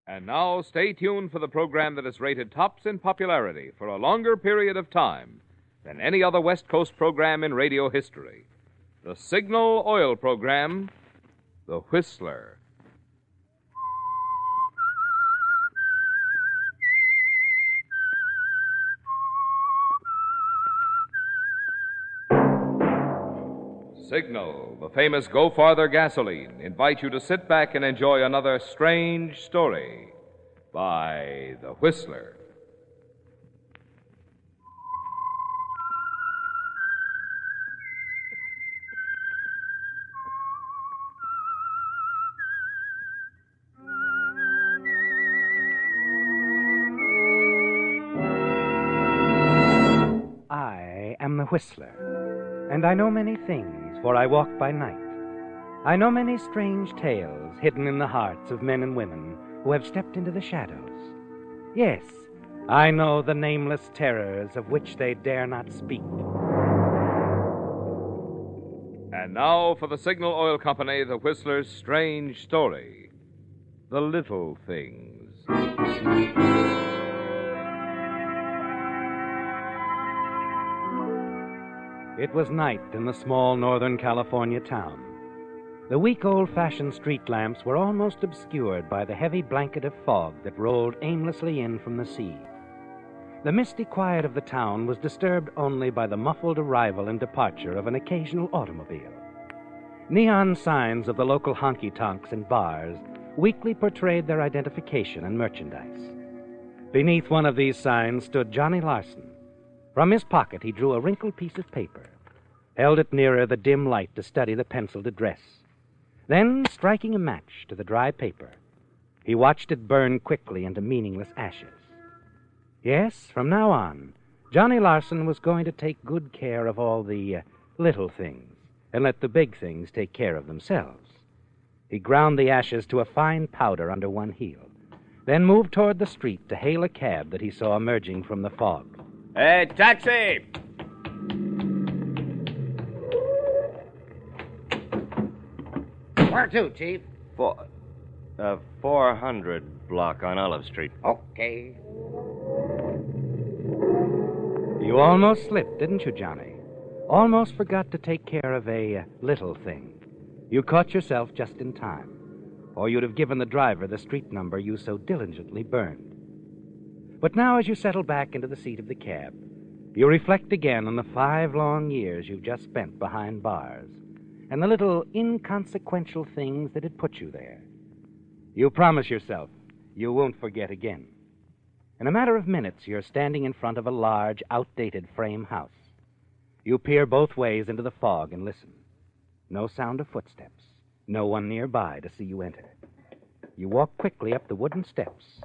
And now, stay tuned for the program that is rated tops in popularity for a longer period of time than any other West Coast program in radio history. The Signal Oil program, The Whistler. Signal, the famous Go Farther gasoline, invite you to sit back and enjoy another strange story by The Whistler. I am the Whistler, and I know many things, for I walk by night. I know many strange tales hidden in the hearts of men and women who have stepped into the shadows. Yes, I know the nameless terrors of which they dare not speak. And now for the Signal Oil Company, The Whistler's strange story, The Little Things. It was night in the small Northern California town. The weak old-fashioned street lamps were almost obscured by the heavy blanket of fog that rolled aimlessly in from the sea. The misty quiet of the town was disturbed only by the muffled arrival and departure of an occasional automobile. Neon signs of the local honky-tonks and bars weekly portrayed their identification and merchandise. Beneath one of these signs stood Johnny Larson. From his pocket he drew a wrinkled piece of paper, held it nearer the dim light to study the penciled address. Then, striking a match to the dry paper, he watched it burn quickly into meaningless ashes. Yes, from now on, Johnny Larson was going to take good care of all the little things and let the big things take care of themselves. He ground the ashes to a fine powder under one heel, then moved toward the street to hail a cab that he saw emerging from the fog. Hey, taxi! Where to, Chief? 400 block on Olive Street. Okay. You almost slipped, didn't you, Johnny? Almost forgot to take care of a little thing. You caught yourself just in time, or you'd have given the driver the street number you so diligently burned. But now, as you settle back into the seat of the cab, you reflect again on the 5 long years you've just spent behind bars and the little inconsequential things that had put you there. You promise yourself you won't forget again. In a matter of minutes, you're standing in front of a large, outdated frame house. You peer both ways into the fog and listen. No sound of footsteps, no one nearby to see you enter. You walk quickly up the wooden steps.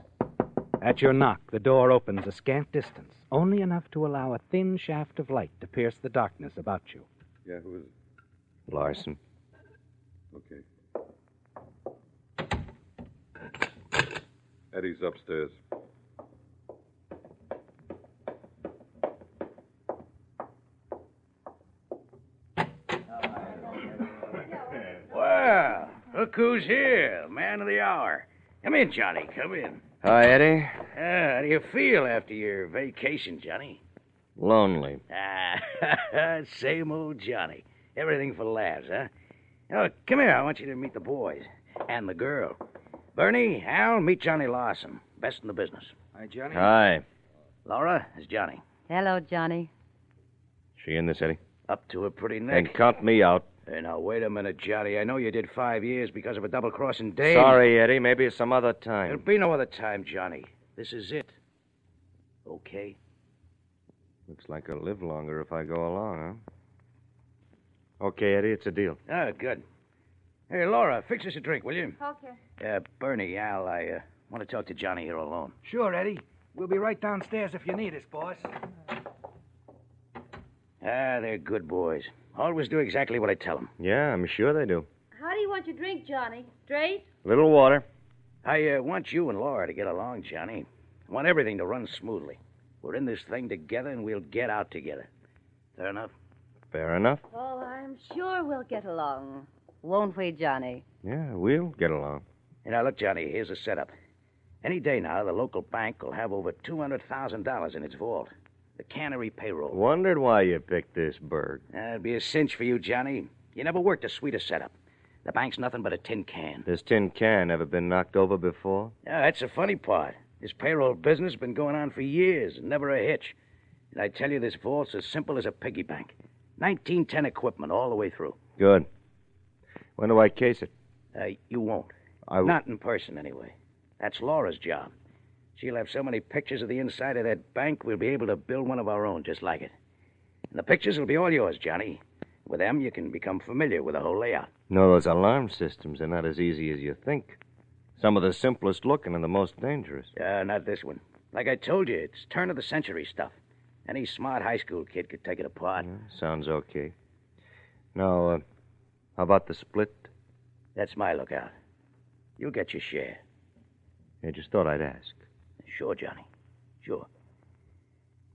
At your knock, the door opens a scant distance, only enough to allow a thin shaft of light to pierce the darkness about you. Yeah, who is it? Larson. Okay. Eddie's upstairs. Well, look who's here, man of the hour. Come in, Johnny, come in. Hi, Eddie. How do you feel after your vacation, Johnny? Lonely. Same old Johnny. Everything for laughs, huh? Oh, come here. I want you to meet the boys. And the girl. Bernie, Al, meet Johnny Larson. Best in the business. Hi, Johnny. Hi. Laura, is Johnny. Hello, Johnny. She in this, Eddie? Up to her pretty neck. Then count me out. Hey, now, wait a minute, Johnny. I know you did 5 years because of a double-crossing dame. Sorry, Eddie. Maybe some other time. There'll be no other time, Johnny. This is it. Okay? Looks like I'll live longer if I go along, huh? Okay, Eddie, it's a deal. Oh, good. Hey, Laura, fix us a drink, will you? Okay. Bernie, Al, I want to talk to Johnny here alone. Sure, Eddie. We'll be right downstairs if you need us, boss. They're good boys. Always do exactly what I tell them. Yeah, I'm sure they do. How do you want your drink, Johnny? Straight? Little water. I want you and Laura to get along, Johnny. I want everything to run smoothly. We're in this thing together, and we'll get out together. Fair enough? Fair enough. Oh, I'm sure we'll get along. Won't we, Johnny? Yeah, we'll get along. Now, look, Johnny, here's the setup. Any day now, the local bank will have over $200,000 in its vault. The cannery payroll. Wondered why you picked this burg. That'd be a cinch for you, Johnny. You never worked a sweeter setup. The bank's nothing but a tin can. This tin can ever been knocked over before? Yeah, that's the funny part. This payroll business has been going on for years, and never a hitch. And I tell you, this vault's as simple as a piggy bank. 1910 equipment all the way through. Good. When do I case it? You won't. Not in person, anyway. That's Laura's job. She'll have so many pictures of the inside of that bank, we'll be able to build one of our own just like it. And the pictures will be all yours, Johnny. With them, you can become familiar with the whole layout. No, those alarm systems are not as easy as you think. Some of the simplest looking and the most dangerous. Not this one. Like I told you, it's turn-of-the-century stuff. Any smart high school kid could take it apart. Sounds okay. Now, how about the split? That's my lookout. You'll get your share. I just thought I'd ask. Sure, Johnny. Sure.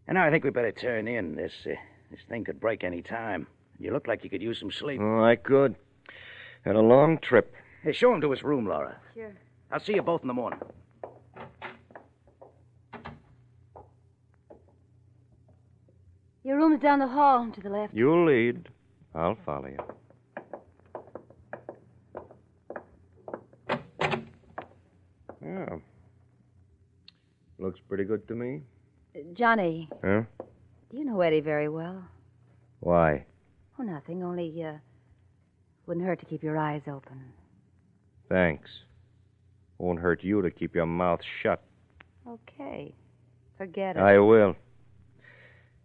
And now I think we better turn in. This thing could break any time. You look like you could use some sleep. Oh, I could. Had a long trip. Hey, show him to his room, Laura. Sure. I'll see you both in the morning. Your room's down the hall to the left. You lead. I'll follow you. Yeah. Looks pretty good to me. Johnny, Huh? do you know Eddie very well? Why? Oh, nothing. Only, wouldn't hurt to keep your eyes open. Thanks. Won't hurt you to keep your mouth shut. Okay. Forget it. I will.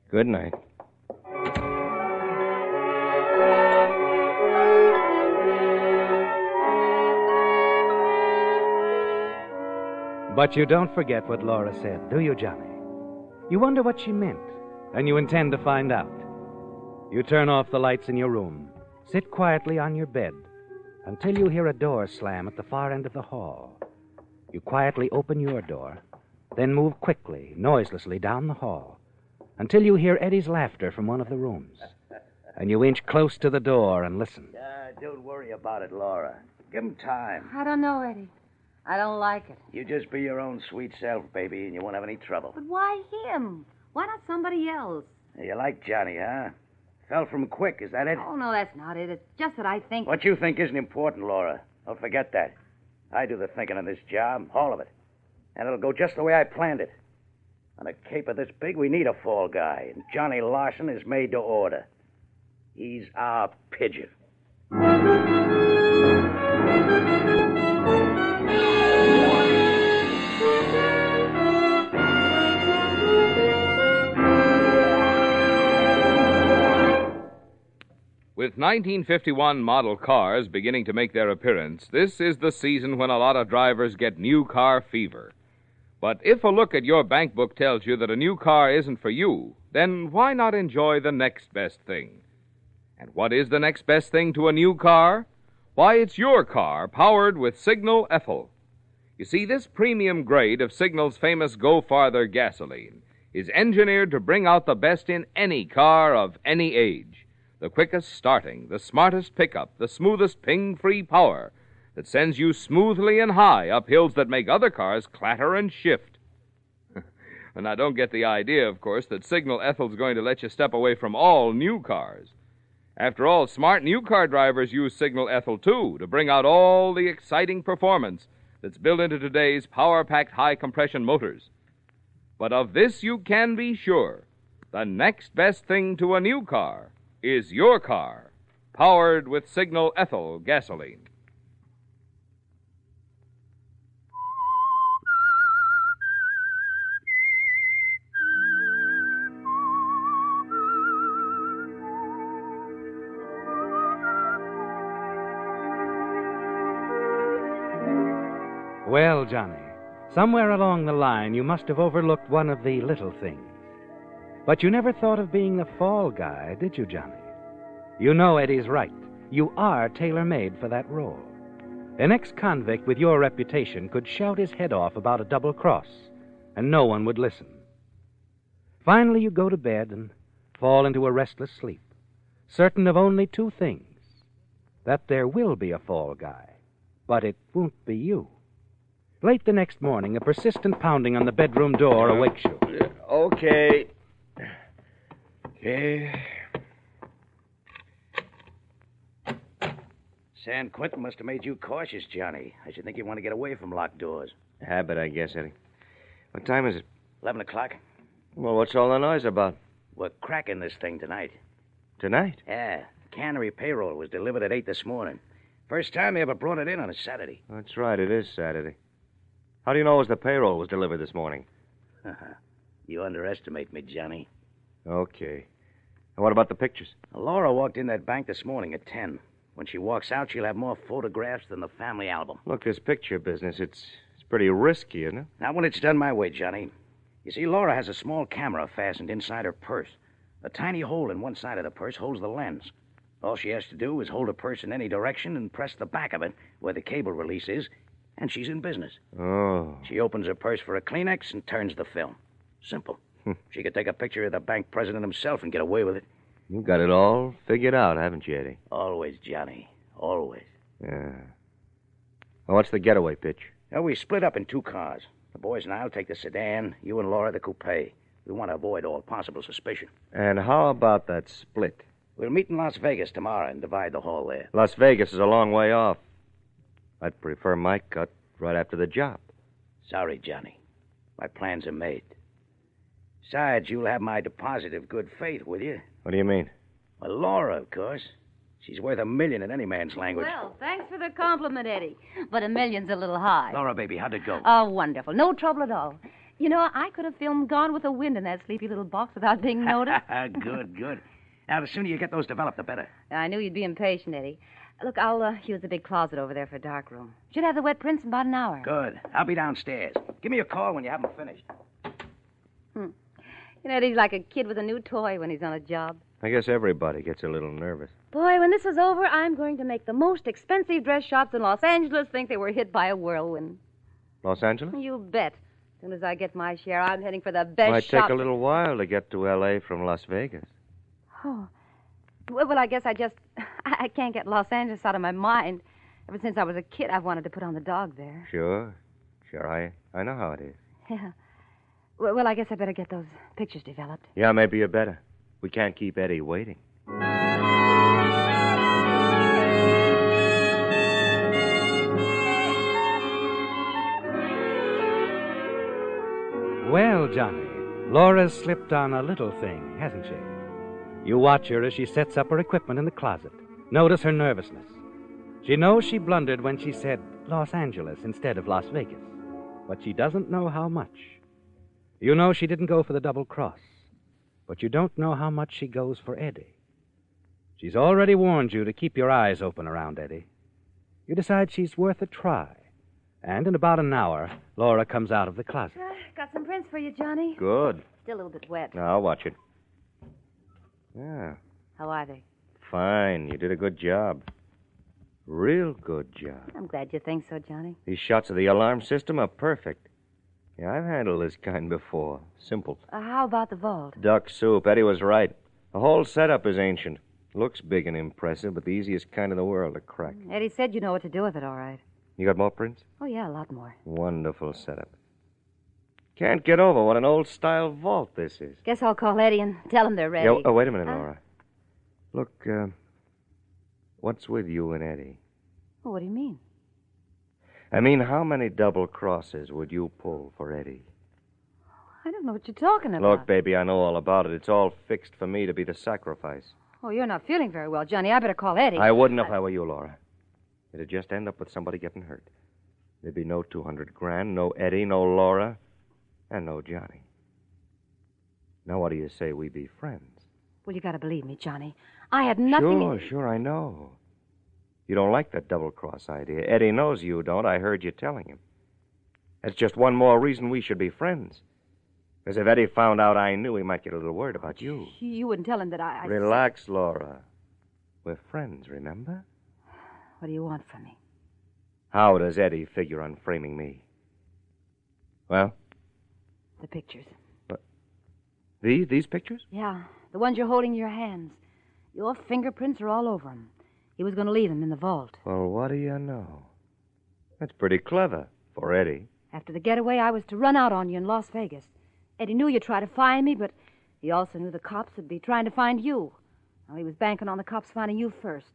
Good night. But you don't forget what Laura said, do you, Johnny? You wonder what she meant, and you intend to find out. You turn off the lights in your room, sit quietly on your bed, until you hear a door slam at the far end of the hall. You quietly open your door, then move quickly, noiselessly down the hall, until you hear Eddie's laughter from one of the rooms. And you inch close to the door and listen. Don't worry about it, Laura. Give him time. I don't know, Eddie. I don't like it. You just be your own sweet self, baby, and you won't have any trouble. But why him? Why not somebody else? You like Johnny, huh? Fell from quick, is that it? Oh, no, that's not it. It's just that I think... What you think isn't important, Laura. Don't forget that. I do the thinking on this job, all of it. And it'll go just the way I planned it. On a caper this big, we need a fall guy, and Johnny Larson is made to order. He's our pigeon. With 1951 model cars beginning to make their appearance, this is the season when a lot of drivers get new car fever. But if a look at your bank book tells you that a new car isn't for you, then why not enjoy the next best thing? And what is the next best thing to a new car? Why, it's your car, powered with Signal Ethyl. You see, this premium grade of Signal's famous Go Farther gasoline is engineered to bring out the best in any car of any age. The quickest starting, the smartest pickup, the smoothest ping-free power that sends you smoothly and high up hills that make other cars clatter and shift. And I don't get the idea, of course, that Signal Ethyl's going to let you step away from all new cars. After all, smart new car drivers use Signal Ethyl, too, to bring out all the exciting performance that's built into today's power-packed high-compression motors. But of this you can be sure. The next best thing to a new car is your car, powered with Signal Ethyl gasoline. Well, Johnny, somewhere along the line you must have overlooked one of the little things. But you never thought of being the fall guy, did you, Johnny? You know Eddie's right. You are tailor-made for that role. An ex-convict with your reputation could shout his head off about a double cross, and no one would listen. Finally, you go to bed and fall into a restless sleep, certain of only two things: that there will be a fall guy, but it won't be you. Late the next morning, a persistent pounding on the bedroom door awakes you. Okay. Okay. San Quentin must have made you cautious, Johnny. I should think you want to get away from locked doors. Habit, I guess, Eddie. What time is it? 11 o'clock. Well, what's all the noise about? We're cracking this thing tonight. Tonight? Yeah. Cannery payroll was delivered at 8 this morning. First time they ever brought it in on a Saturday. That's right, it is Saturday. How do you know it was the payroll was delivered this morning? You underestimate me, Johnny. Okay. And what about the pictures? Laura walked in that bank this morning at 10. When she walks out, she'll have more photographs than the family album. Look, this picture business, it's pretty risky, isn't it? Not when it's done my way, Johnny. You see, Laura has a small camera fastened inside her purse. A tiny hole in one side of the purse holds the lens. All she has to do is hold her purse in any direction and press the back of it, where the cable release is, and she's in business. Oh. She opens her purse for a Kleenex and turns the film. Simple. She could take a picture of the bank president himself and get away with it. You got it all figured out, haven't you, Eddie? Always, Johnny. Always. Yeah. Well, what's the getaway pitch? Now, we split up in 2 cars. The boys and I'll take the sedan, you and Laura the coupe. We want to avoid all possible suspicion. And how about that split? We'll meet in Las Vegas tomorrow and divide the haul there. Las Vegas is a long way off. I'd prefer my cut right after the job. Sorry, Johnny. My plans are made. Besides, you'll have my deposit of good faith with you. What do you mean? Well, Laura, of course. She's worth $1 million in any man's language. Well, thanks for the compliment, Eddie. But $1 million's a little high. Laura, baby, how'd it go? Oh, wonderful. No trouble at all. You know, I could have filmed Gone with the Wind in that sleepy little box without being noticed. Good. Now, the sooner you get those developed, the better. I knew you'd be impatient, Eddie. Look, I'll use the big closet over there for a dark room. Should have the wet prints in about an hour. Good. I'll be downstairs. Give me a call when you have them finished. You know, Eddie's like a kid with a new toy when he's on a job. I guess everybody gets a little nervous. Boy, when this is over, I'm going to make the most expensive dress shops in Los Angeles think they were hit by a whirlwind. Los Angeles? You bet. As soon as I get my share, I'm heading for the best Might shop. take a little while to get to L.A. from Las Vegas. Oh. Well, I guess I can't get Los Angeles out of my mind. Ever since I was a kid, I've wanted to put on the dog there. Sure. I know how it is. Yeah. Well, I guess I better get those pictures developed. Yeah, maybe you better. We can't keep Eddie waiting. Well, Johnny, Laura's slipped on a little thing, hasn't she? You watch her as she sets up her equipment in the closet. Notice her nervousness. She knows she blundered when she said Los Angeles instead of Las Vegas, but she doesn't know how much. You know she didn't go for the double cross, but you don't know how much she goes for Eddie. She's already warned you to keep your eyes open around Eddie. You decide she's worth a try, and in about an hour, Laura comes out of the closet. Got some prints for you, Johnny. Good. Still a little bit wet. Now, I'll watch it. Yeah, How are they? fine. You did a good job. Real good job. I'm glad you think so, Johnny. These shots of the alarm system are perfect. Yeah, I've handled this kind before. Simple. How about the vault? Duck soup. Eddie was right. The whole setup is ancient. Looks big and impressive, but the easiest kind in the world to crack. Eddie said you know what to do with it, all right. You got more prints? Oh, yeah, a lot more. Wonderful setup. Can't get over what an old-style vault this is. Guess I'll call Eddie and tell him they're ready. Yeah, wait a minute, Laura. Look, what's with you and Eddie? Well, what do you mean? I mean, how many double crosses would you pull for Eddie? I don't know what you're talking about. Look, baby, I know all about it. It's all fixed for me to be the sacrifice. Oh, you're not feeling very well, Johnny. I better call Eddie. I wouldn't if I were you, Laura. It'd just end up with somebody getting hurt. There'd be no $200,000, no Eddie, no Laura, and no Johnny. Now, what do you say we be friends? Well, you gotta believe me, Johnny. I had nothing... Sure, I know. You don't like that double-cross idea. Eddie knows you don't. I heard you telling him. That's just one more reason we should be friends. Because if Eddie found out I knew, he might get a little worried about you. You wouldn't tell him that I... Relax, Laura. We're friends, remember? What do you want from me? How does Eddie figure on framing me? Well? The pictures. What? These pictures? Yeah, the ones you're holding in your hands. Your fingerprints are all over them. He was going to leave them in the vault. Well, what do you know? That's pretty clever for Eddie. After the getaway, I was to run out on you in Las Vegas. Eddie knew you'd try to find me, but he also knew the cops would be trying to find you. Well, he was banking on the cops finding you first.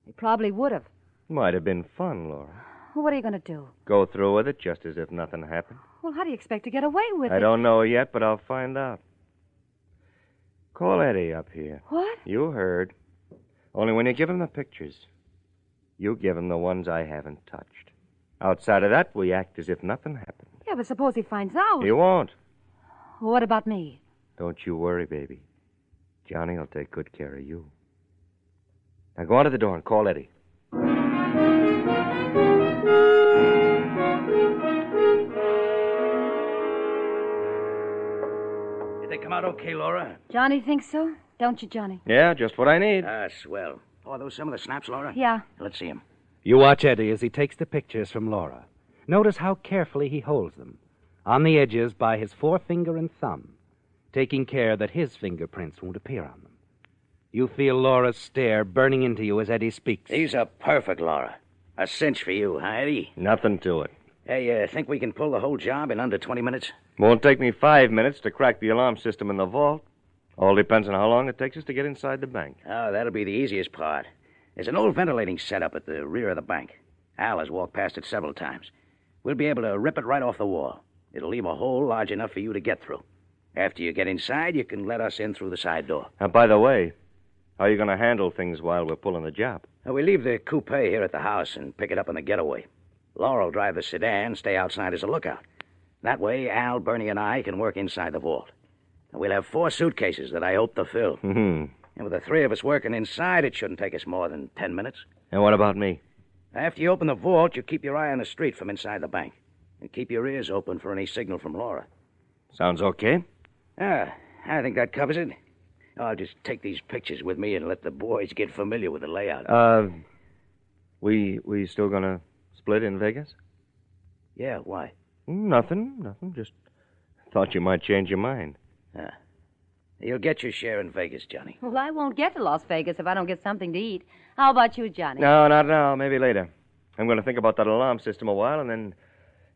They probably would have. Might have been fun, Laura. Well, what are you going to do? Go through with it just as if nothing happened. Well, how do you expect to get away with it? I don't know yet, but I'll find out. Call Eddie up here. What? You heard. Only when you give him the pictures, you give him the ones I haven't touched. Outside of that, we act as if nothing happened. Yeah, but suppose he finds out. He won't. Well, what about me? Don't you worry, baby. Johnny will take good care of you. Now go on to the door and call Eddie. Did they come out okay, Laura? Johnny thinks so? Don't you, Johnny? Yeah, just what I need. Ah, swell. Oh, are those some of the snaps, Laura? Yeah. Let's see them. You watch Eddie as he takes the pictures from Laura. Notice how carefully he holds them, on the edges by his forefinger and thumb, taking care that his fingerprints won't appear on them. You feel Laura's stare burning into you as Eddie speaks. These are perfect, Laura. A cinch for you, huh, Eddie? Nothing to it. Hey, think we can pull the whole job in under 20 minutes? Won't take me 5 minutes to crack the alarm system in the vault. All depends on how long it takes us to get inside the bank. Oh, that'll be the easiest part. There's an old ventilating setup at the rear of the bank. Al has walked past it several times. We'll be able to rip it right off the wall. It'll leave a hole large enough for you to get through. After you get inside, you can let us in through the side door. Now, by the way, how are you going to handle things while we're pulling the job? We leave the coupe here at the house and pick it up on the getaway. Laura will drive the sedan, stay outside as a lookout. That way, Al, Bernie, and I can work inside the vault. And we'll have 4 suitcases that I hope to fill. Mm-hmm. And with the 3 of us working inside, it shouldn't take us more than 10 minutes. And what about me? After you open the vault, you keep your eye on the street from inside the bank. And keep your ears open for any signal from Laura. Sounds okay. I think that covers it. I'll just take these pictures with me and let the boys get familiar with the layout. We still gonna split in Vegas? Yeah, why? Nothing. Just thought you might change your mind. You'll get your share in Vegas, Johnny. Well, I won't get to Las Vegas if I don't get something to eat. How about you, Johnny? No, not now. Maybe later. I'm going to think about that alarm system a while and then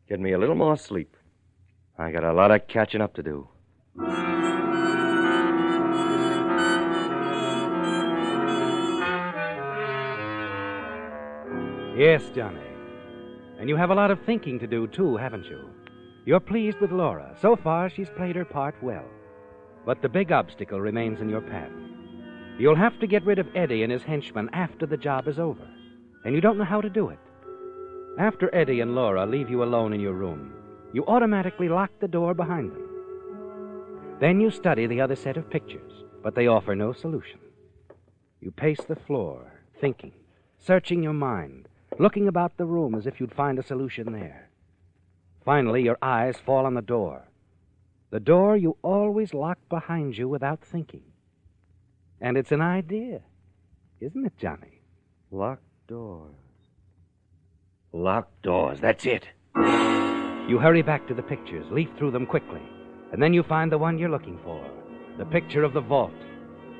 get me a little more sleep. I got a lot of catching up to do. Yes, Johnny. And you have a lot of thinking to do, too, haven't you? You're pleased with Laura. So far, she's played her part well. But the big obstacle remains in your path. You'll have to get rid of Eddie and his henchmen after the job is over. And you don't know how to do it. After Eddie and Laura leave you alone in your room, you automatically lock the door behind them. Then you study the other set of pictures, but they offer no solution. You pace the floor, thinking, searching your mind, looking about the room as if you'd find a solution there. Finally, your eyes fall on the door. The door you always lock behind you without thinking. And it's an idea, isn't it, Johnny? Locked doors. Locked doors, that's it. You hurry back to the pictures, leaf through them quickly, and then you find the one you're looking for, the picture of the vault,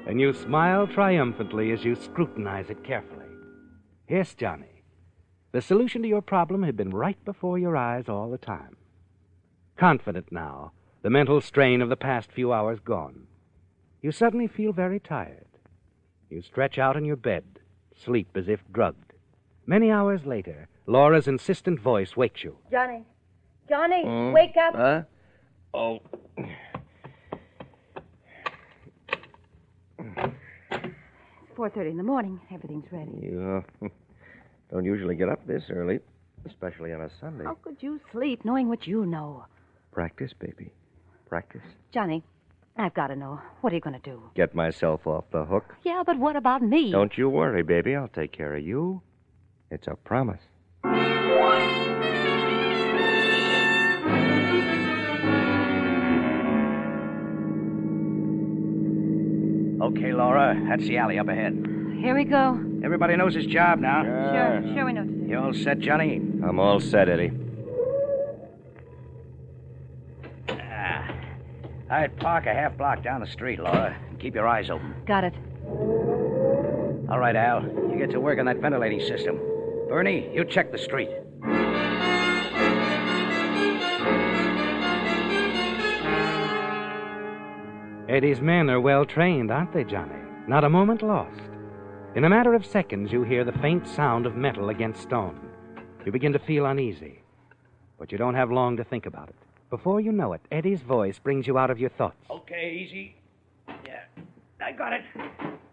and you smile triumphantly as you scrutinize it carefully. Yes, Johnny, the solution to your problem had been right before your eyes all the time. Confident now, the mental strain of the past few hours gone, you suddenly feel very tired. You stretch out in your bed, sleep as if drugged. Many hours later, Laura's insistent voice wakes you. Johnny, wake up. Huh? Oh. 4:30 in the morning. Everything's ready. You don't usually get up this early, especially on a Sunday. How could you sleep knowing what you know? Practice, baby. Practice. Johnny, I've got to know. What are you going to do? Get myself off the hook. Yeah, but what about me? Don't you worry, baby. I'll take care of you. It's a promise. Okay, Laura, that's the alley up ahead. Here we go. Everybody knows his job now. Sure we know what to do. You all set, Johnny? I'm all set, Eddie. I'd park a half block down the street, Laura. Keep your eyes open. Got it. All right, Al. You get to work on that ventilating system. Bernie, you check the street. Eddie's men are well trained, aren't they, Johnny? Not a moment lost. In a matter of seconds, you hear the faint sound of metal against stone. You begin to feel uneasy, but you don't have long to think about it. Before you know it, Eddie's voice brings you out of your thoughts. Okay, easy. Yeah, I got it.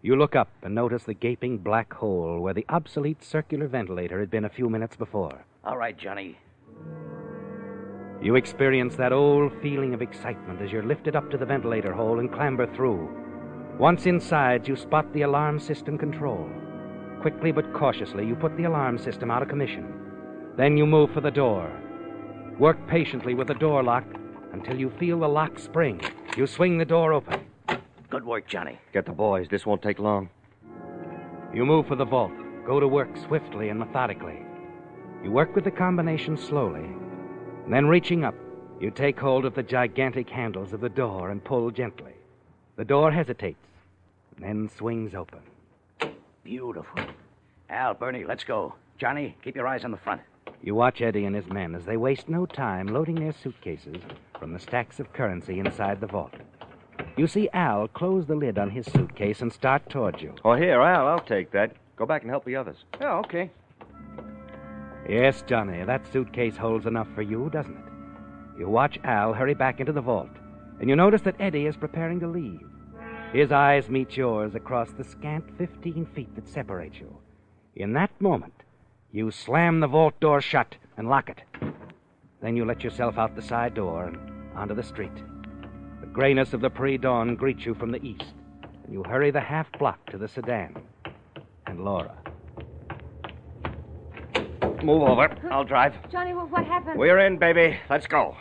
You look up and notice the gaping black hole where the obsolete circular ventilator had been a few minutes before. All right, Johnny. You experience that old feeling of excitement as you're lifted up to the ventilator hole and clamber through. Once inside, you spot the alarm system control. Quickly but cautiously, you put the alarm system out of commission. Then you move for the door. Work patiently with the door lock until you feel the lock spring. You swing the door open. Good work, Johnny. Get the boys. This won't take long. You move for the vault. Go to work swiftly and methodically. You work with the combination slowly. Then, reaching up, you take hold of the gigantic handles of the door and pull gently. The door hesitates, then swings open. Beautiful. Al, Bernie, let's go. Johnny, keep your eyes on the front. You watch Eddie and his men as they waste no time loading their suitcases from the stacks of currency inside the vault. You see Al close the lid on his suitcase and start towards you. Oh, here, Al, I'll take that. Go back and help the others. Oh, okay. Yes, Johnny, that suitcase holds enough for you, doesn't it? You watch Al hurry back into the vault, and you notice that Eddie is preparing to leave. His eyes meet yours across the scant 15 feet that separate you. In that moment, you slam the vault door shut and lock it. Then you let yourself out the side door and onto the street. The grayness of the pre-dawn greets you from the east, and you hurry the half block to the sedan. And Laura. Move over. I'll drive. Johnny, what happened? We're in, baby. Let's go.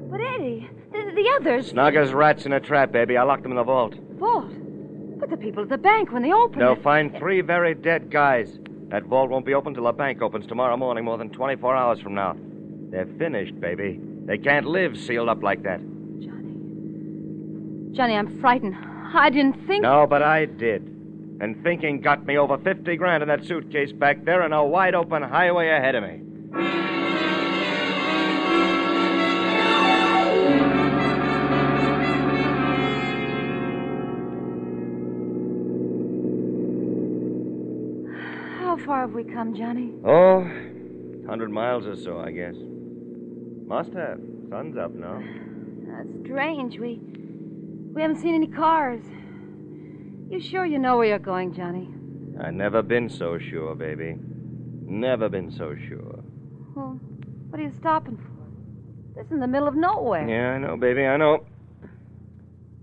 But Eddie, the others... Snug as rats in a trap, baby. I locked them in the vault. Vault? But the people at the bank, when they open They'll it... find 3 very dead guys. That vault won't be open till the bank opens tomorrow morning, more than 24 hours from now. They're finished, baby. They can't live sealed up like that. Johnny, I'm frightened. I didn't think... No, but I did. And thinking got me over 50 grand in that suitcase back there and a wide open highway ahead of me. How far have we come, Johnny? Oh, 100 miles or so, I guess. Must have. Sun's up now. That's strange. We haven't seen any cars. You sure you know where you're going, Johnny? I've never been so sure, baby. Never been so sure. Well, what are you stopping for? This is in the middle of nowhere. Yeah, I know, baby, I know.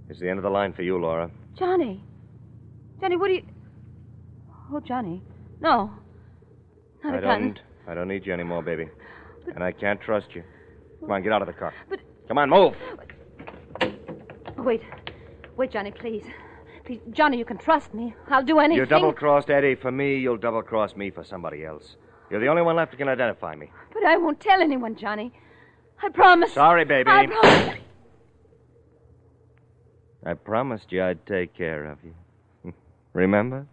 It's the end of the line for you, Laura. Johnny, what do you... Oh, Johnny. No. Not a gun. I don't need you anymore, baby. And I can't trust you. Come on, get out of the car. But... Come on, move. Wait, Johnny, please. Please, Johnny, you can trust me. I'll do anything. You double-crossed Eddie for me, you'll double-cross me for somebody else. You're the only one left who can identify me. But I won't tell anyone, Johnny. I promise. Sorry, baby. I promise. I promised you I'd take care of you. Remember?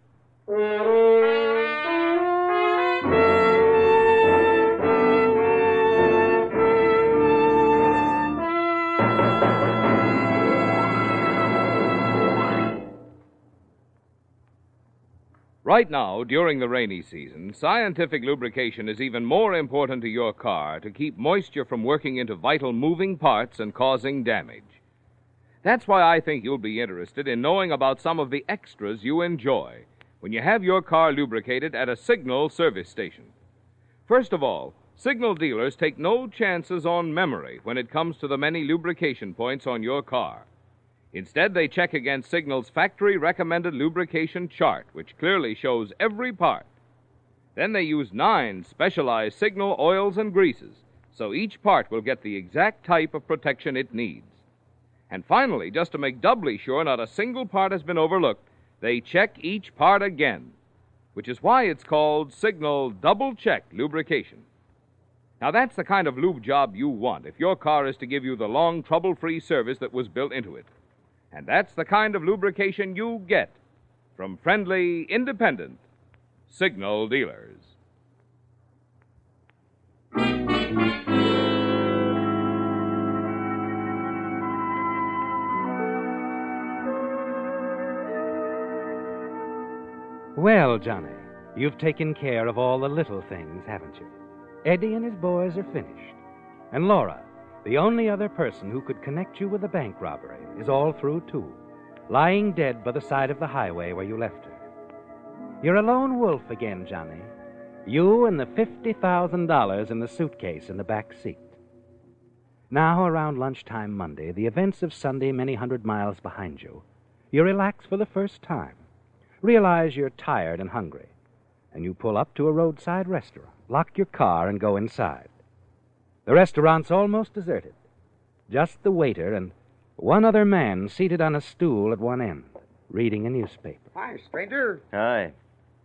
Right now, during the rainy season, scientific lubrication is even more important to your car to keep moisture from working into vital moving parts and causing damage. That's why I think you'll be interested in knowing about some of the extras you enjoy when you have your car lubricated at a Signal service station. First of all, Signal dealers take no chances on memory when it comes to the many lubrication points on your car. Instead, they check against Signal's factory-recommended lubrication chart, which clearly shows every part. Then they use 9 specialized Signal oils and greases, so each part will get the exact type of protection it needs. And finally, just to make doubly sure not a single part has been overlooked, they check each part again, which is why it's called Signal Double-Check Lubrication. Now, that's the kind of lube job you want if your car is to give you the long, trouble-free service that was built into it. And that's the kind of lubrication you get from friendly, independent Signal dealers. Well, Johnny, you've taken care of all the little things, haven't you? Eddie and his boys are finished. And Laura, the only other person who could connect you with the bank robbery, is all through, too, lying dead by the side of the highway where you left her. You're a lone wolf again, Johnny. You and the $50,000 in the suitcase in the back seat. Now, around lunchtime Monday, the events of Sunday many hundred miles behind you, you relax for the first time, realize you're tired and hungry, and you pull up to a roadside restaurant, lock your car, and go inside. The restaurant's almost deserted. Just the waiter and one other man seated on a stool at one end, reading a newspaper. Hi, stranger. Hi.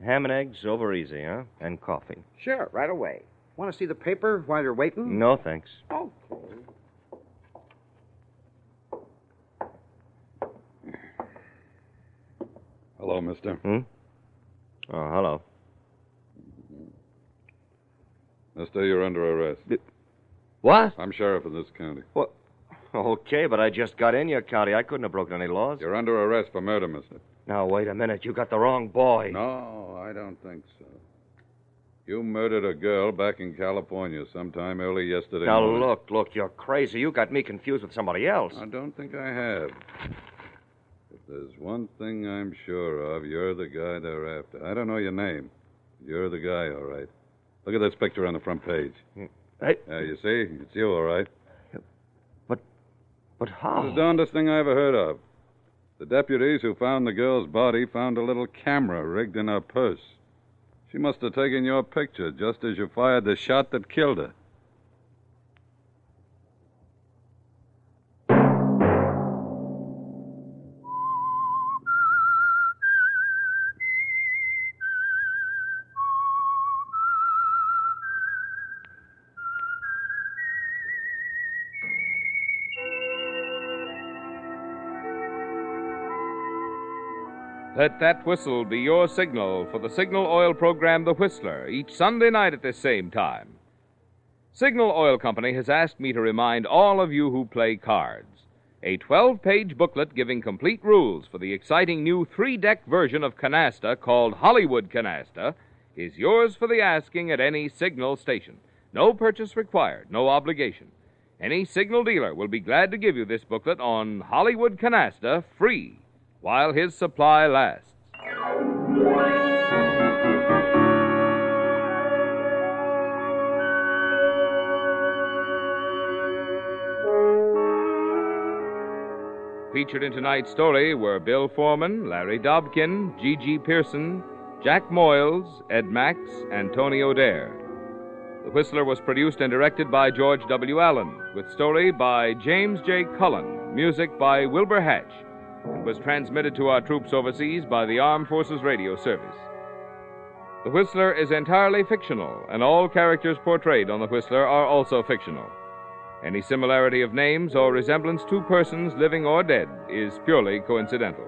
Ham and eggs over easy, huh? And coffee. Sure, right away. Want to see the paper while you're waiting? No, thanks. Okay. Hello, mister. Oh, hello. Mister, you're under arrest. What? I'm sheriff of this county. What? Okay, but I just got in your county. I couldn't have broken any laws. You're under arrest for murder, mister. Now, wait a minute. You got the wrong boy. No, I don't think so. You murdered a girl back in California sometime early yesterday Now, morning. look, you're crazy. You got me confused with somebody else. I don't think I have. If there's one thing I'm sure of, you're the guy they're after. I don't know your name. You're the guy, all right. Look at this picture on the front page. Hey. You see? It's you, all right. But how? It's the darndest thing I ever heard of. The deputies who found the girl's body found a little camera rigged in her purse. She must have taken your picture just as you fired the shot that killed her. Let that whistle be your signal for the Signal Oil program, The Whistler, each Sunday night at this same time. Signal Oil Company has asked me to remind all of you who play cards. A 12-page booklet giving complete rules for the exciting new 3-deck version of canasta called Hollywood Canasta is yours for the asking at any Signal station. No purchase required, no obligation. Any Signal dealer will be glad to give you this booklet on Hollywood Canasta free while his supply lasts. Featured in tonight's story were Bill Foreman, Larry Dobkin, G.G. Pearson, Jack Moyles, Ed Max, and Tony O'Dare. The Whistler was produced and directed by George W. Allen, with story by James J. Cullen, music by Wilbur Hatch, and was transmitted to our troops overseas by the Armed Forces Radio Service. The Whistler is entirely fictional, and all characters portrayed on The Whistler are also fictional. Any similarity of names or resemblance to persons, living or dead, is purely coincidental.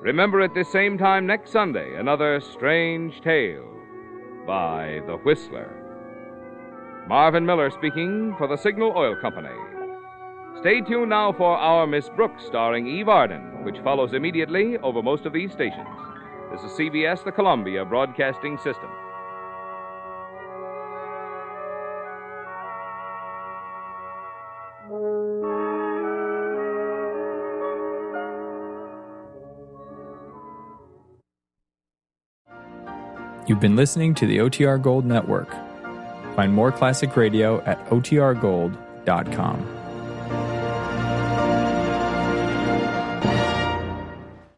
Remember at this same time next Sunday, another strange tale by The Whistler. Marvin Miller speaking for the Signal Oil Company. Stay tuned now for Our Miss Brooks, starring Eve Arden, which follows immediately over most of these stations. This is CBS, the Columbia Broadcasting System. You've been listening to the OTR Gold Network. Find more classic radio at otrgold.com.